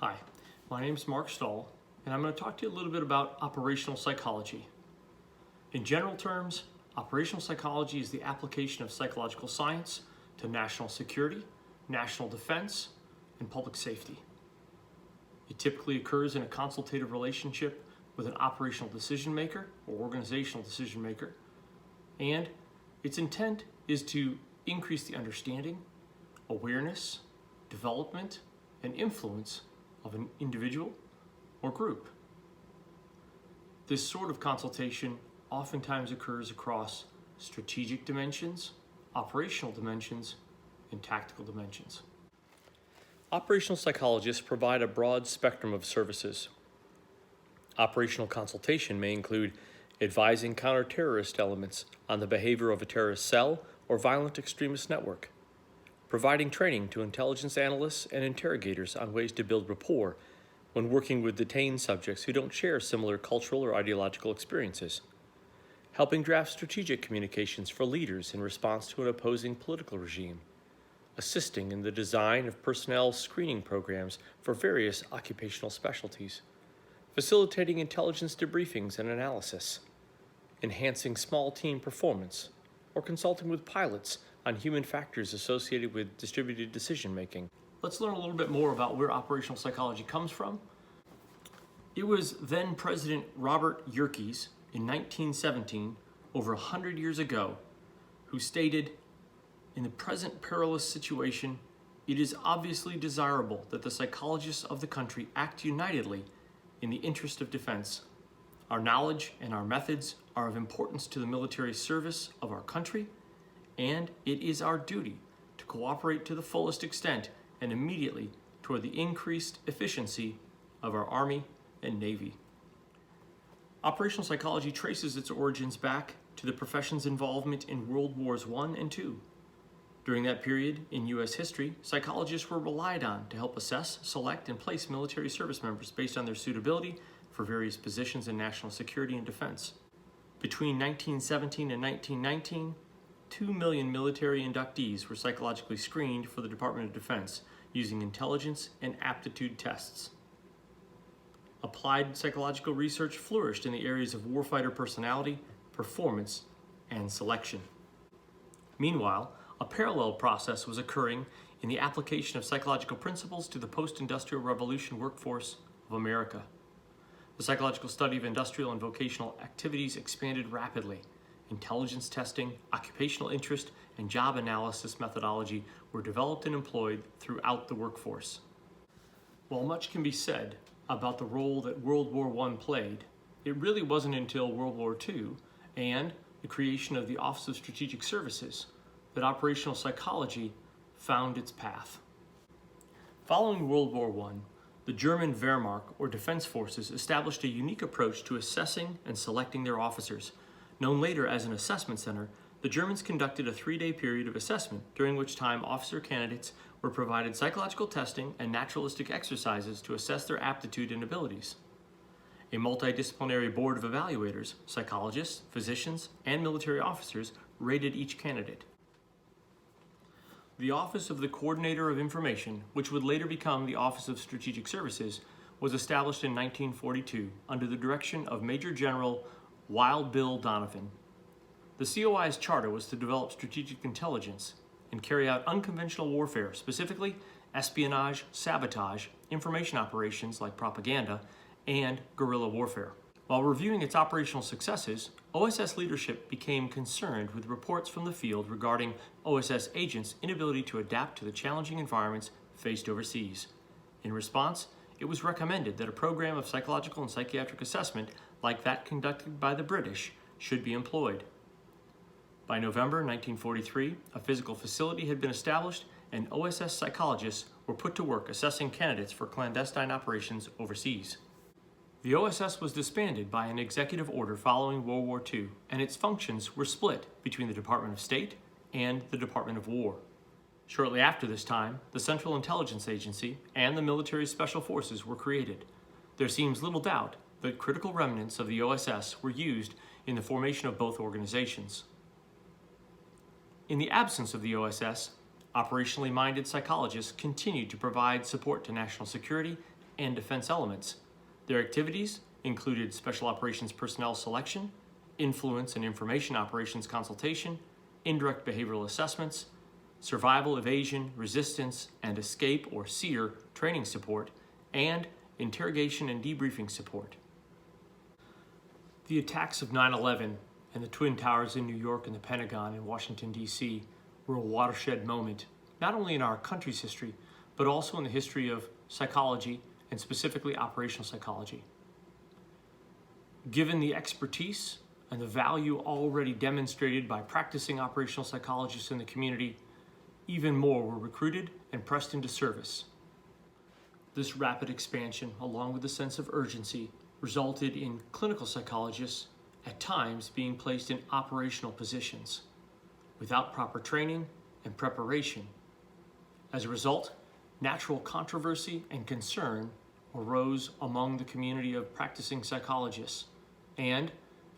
Hi, my name is Mark Stahl, and I'm going to talk to you a little bit about operational psychology. In general terms, operational psychology is the application of psychological science to national security, national defense, and public safety. It typically occurs in a consultative relationship with an operational decision maker or organizational decision maker, and its intent is to increase the understanding, awareness, development, and influence of an individual or group. This sort of consultation oftentimes occurs across strategic dimensions, operational dimensions, and tactical dimensions. Operational psychologists provide a broad spectrum of services. Operational consultation may include advising counter-terrorist elements on the behavior of a terrorist cell or violent extremist network, providing training to intelligence analysts and interrogators on ways to build rapport when working with detained subjects who don't share similar cultural or ideological experiences, helping draft strategic communications for leaders in response to an opposing political regime, assisting in the design of personnel screening programs for various occupational specialties, facilitating intelligence debriefings and analysis, enhancing small team performance, or consulting with pilots on human factors associated with distributed decision-making. Let's learn a little bit more about where operational psychology comes from. It was then President Robert Yerkes in 1917, over 100 years ago, who stated, "In the present perilous situation, it is obviously desirable that the psychologists of the country act unitedly in the interest of defense. Our knowledge and our methods are of importance to the military service of our country, and it is our duty to cooperate to the fullest extent and immediately toward the increased efficiency of our Army and Navy." Operational psychology traces its origins back to the profession's involvement in World Wars I and II. During that period in U.S. history, psychologists were relied on to help assess, select, and place military service members based on their suitability for various positions in national security and defense. Between 1917 and 1919, 2 million military inductees were psychologically screened for the Department of Defense using intelligence and aptitude tests. Applied psychological research flourished in the areas of warfighter personality, performance, and selection. Meanwhile, a parallel process was occurring in the application of psychological principles to the post-industrial revolution workforce of America. The psychological study of industrial and vocational activities expanded rapidly. Intelligence testing, occupational interest, and job analysis methodology were developed and employed throughout the workforce. While much can be said about the role that World War I played, it really wasn't until World War II and the creation of the Office of Strategic Services that operational psychology found its path. Following World War I, the German Wehrmacht, or defense forces, established a unique approach to assessing and selecting their officers. Known later as an assessment center, the Germans conducted a 3-day period of assessment, during which time officer candidates were provided psychological testing and naturalistic exercises to assess their aptitude and abilities. A multidisciplinary board of evaluators, psychologists, physicians, and military officers rated each candidate. The Office of the Coordinator of Information, which would later become the Office of Strategic Services, was established in 1942 under the direction of Major General Wild Bill Donovan. The COI's charter was to develop strategic intelligence and carry out unconventional warfare, specifically espionage, sabotage, information operations like propaganda, and guerrilla warfare. While reviewing its operational successes, OSS leadership became concerned with reports from the field regarding OSS agents' inability to adapt to the challenging environments faced overseas. In response, it was recommended that a program of psychological and psychiatric assessment like that conducted by the British should be employed. By November 1943, a physical facility had been established and OSS psychologists were put to work assessing candidates for clandestine operations overseas. The OSS was disbanded by an executive order following World War II, and its functions were split between the Department of State and the Department of War. Shortly after this time, the Central Intelligence Agency and the Military Special Forces were created. There seems little doubt that critical remnants of the OSS were used in the formation of both organizations. In the absence of the OSS, operationally minded psychologists continued to provide support to national security and defense elements. Their activities included special operations personnel selection, influence and information operations consultation, indirect behavioral assessments, survival, evasion, resistance, and escape or SEER training support, and interrogation and debriefing support. The attacks of 9/11 and the Twin Towers in New York and the Pentagon in Washington, D.C. were a watershed moment, not only in our country's history, but also in the history of psychology and specifically operational psychology. Given the expertise and the value already demonstrated by practicing operational psychologists in the community, even more were recruited and pressed into service. This rapid expansion, along with a sense of urgency, resulted in clinical psychologists at times being placed in operational positions without proper training and preparation. As a result, natural controversy and concern arose among the community of practicing psychologists, and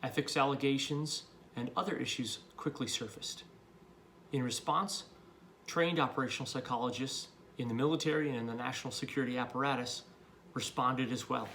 ethics allegations and other issues quickly surfaced. In response, trained operational psychologists in the military and in the national security apparatus responded as well.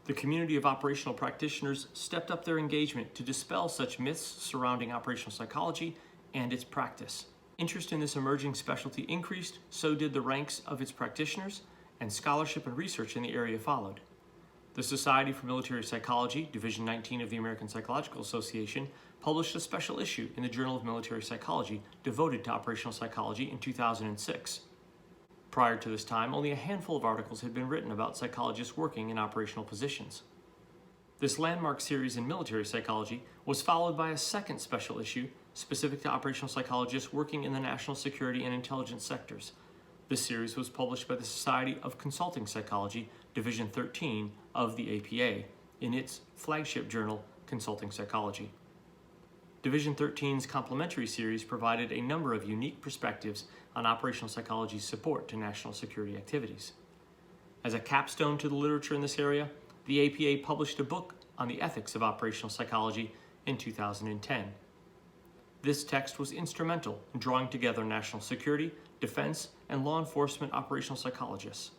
The community of operational practitioners stepped up their engagement to dispel such myths surrounding operational psychology and its practice. Interest in this emerging specialty increased, so did the ranks of its practitioners, and scholarship and research in the area followed. The Society for Military Psychology, Division 19 of the American Psychological Association, published a special issue in the Journal of Military Psychology devoted to operational psychology in 2006. Prior to this time, only a handful of articles had been written about psychologists working in operational positions. This landmark series in military psychology was followed by a second special issue specific to operational psychologists working in the national security and intelligence sectors. This series was published by the Society of Consulting Psychology, Division 13 of the APA, in its flagship journal, Consulting Psychology. Division 13's complementary series provided a number of unique perspectives on operational psychology's support to national security activities. As a capstone to the literature in this area, the APA published a book on the ethics of operational psychology in 2010. This text was instrumental in drawing together national security, defense, and law enforcement operational psychologists.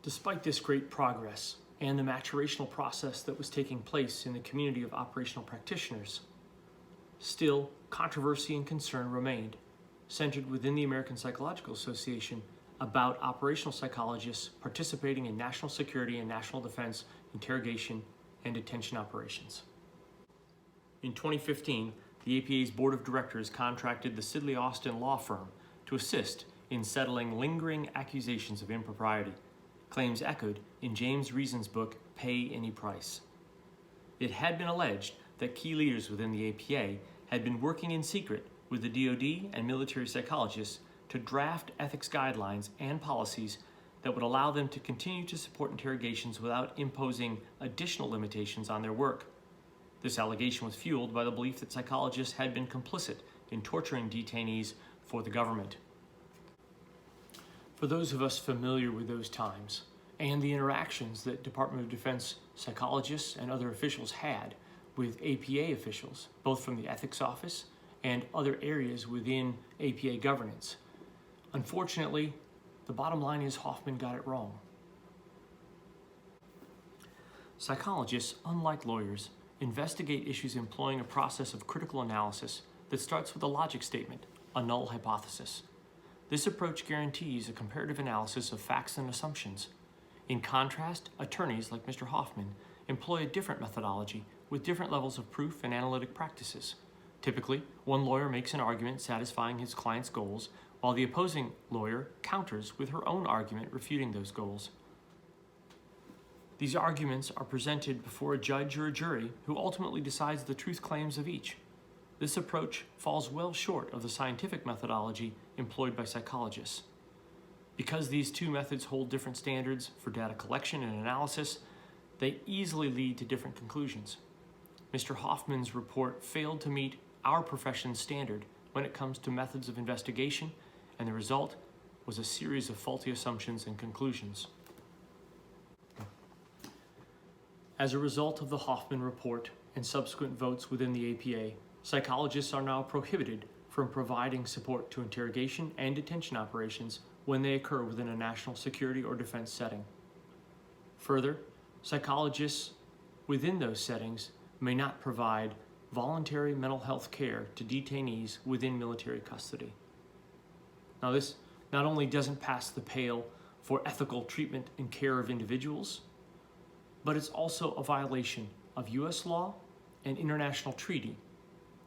Despite this great progress and the maturational process that was taking place in the community of operational practitioners, still controversy and concern remained, centered within the American Psychological Association about operational psychologists participating in national security and national defense interrogation and detention operations. In 2015, the APA's Board of Directors contracted the Sidley Austin law firm to assist in settling lingering accusations of impropriety, claims echoed in James Reason's book, Pay Any Price. It had been alleged that key leaders within the APA had been working in secret with the DoD and military psychologists to draft ethics guidelines and policies that would allow them to continue to support interrogations without imposing additional limitations on their work. This allegation was fueled by the belief that psychologists had been complicit in torturing detainees for the government. For those of us familiar with those times and the interactions that Department of Defense psychologists and other officials had with APA officials, both from the ethics office and other areas within APA governance, unfortunately, the bottom line is Hoffman got it wrong. Psychologists, unlike lawyers, investigate issues employing a process of critical analysis that starts with a logic statement, a null hypothesis. This approach guarantees a comparative analysis of facts and assumptions. In contrast, attorneys like Mr. Hoffman employ a different methodology with different levels of proof and analytic practices. Typically, one lawyer makes an argument satisfying his client's goals, while the opposing lawyer counters with her own argument refuting those goals. These arguments are presented before a judge or a jury who ultimately decides the truth claims of each. This approach falls well short of the scientific methodology employed by psychologists. Because these two methods hold different standards for data collection and analysis, they easily lead to different conclusions. Mr. Hoffman's report failed to meet our profession's standard when it comes to methods of investigation, and the result was a series of faulty assumptions and conclusions. As a result of the Hoffman report and subsequent votes within the APA, psychologists are now prohibited from providing support to interrogation and detention operations when they occur within a national security or defense setting. Further, psychologists within those settings may not provide voluntary mental health care to detainees within military custody. Now, this not only doesn't pass the pale for ethical treatment and care of individuals, but it's also a violation of U.S. law and international treaty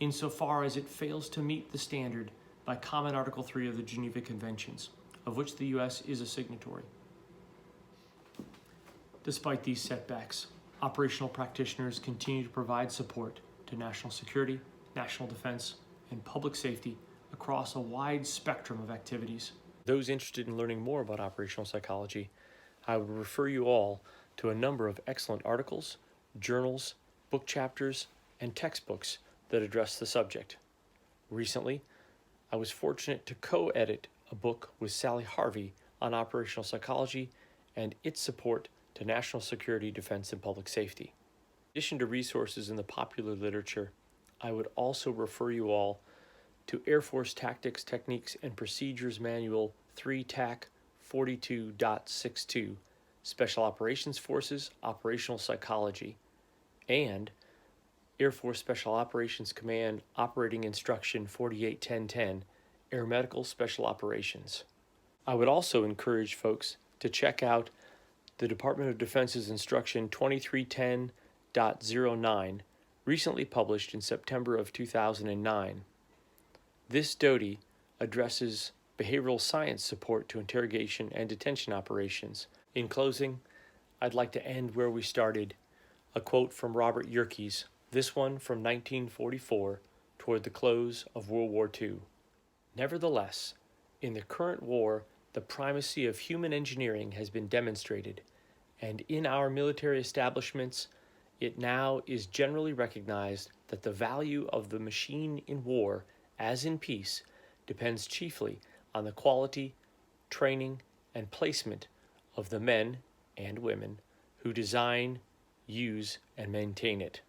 insofar as it fails to meet the standard by Common Article 3 of the Geneva Conventions, of which the U.S. is a signatory. Despite these setbacks, operational practitioners continue to provide support to national security, national defense, and public safety across a wide spectrum of activities. Those interested in learning more about operational psychology, I would refer you all to a number of excellent articles, journals, book chapters, and textbooks that address the subject. Recently, I was fortunate to co-edit a book with Sally Harvey on operational psychology and its support to national security, defense, and public safety. In addition to resources in the popular literature, I would also refer you all to Air Force Tactics, Techniques, and Procedures Manual 3TAC 42.62, Special Operations Forces, Operational Psychology, and Air Force Special Operations Command Operating Instruction 48.10.10, Air Medical Special Operations. I would also encourage folks to check out the Department of Defense's Instruction 2310.09, recently published in September of 2009. This DoD addresses behavioral science support to interrogation and detention operations. In closing, I'd like to end where we started, a quote from Robert Yerkes, this one from 1944, toward the close of World War II. Nevertheless, in the current war, the primacy of human engineering has been demonstrated, and in our military establishments, it now is generally recognized that the value of the machine in war, as in peace, depends chiefly on the quality, training, and placement of the men and women who design, use, and maintain it.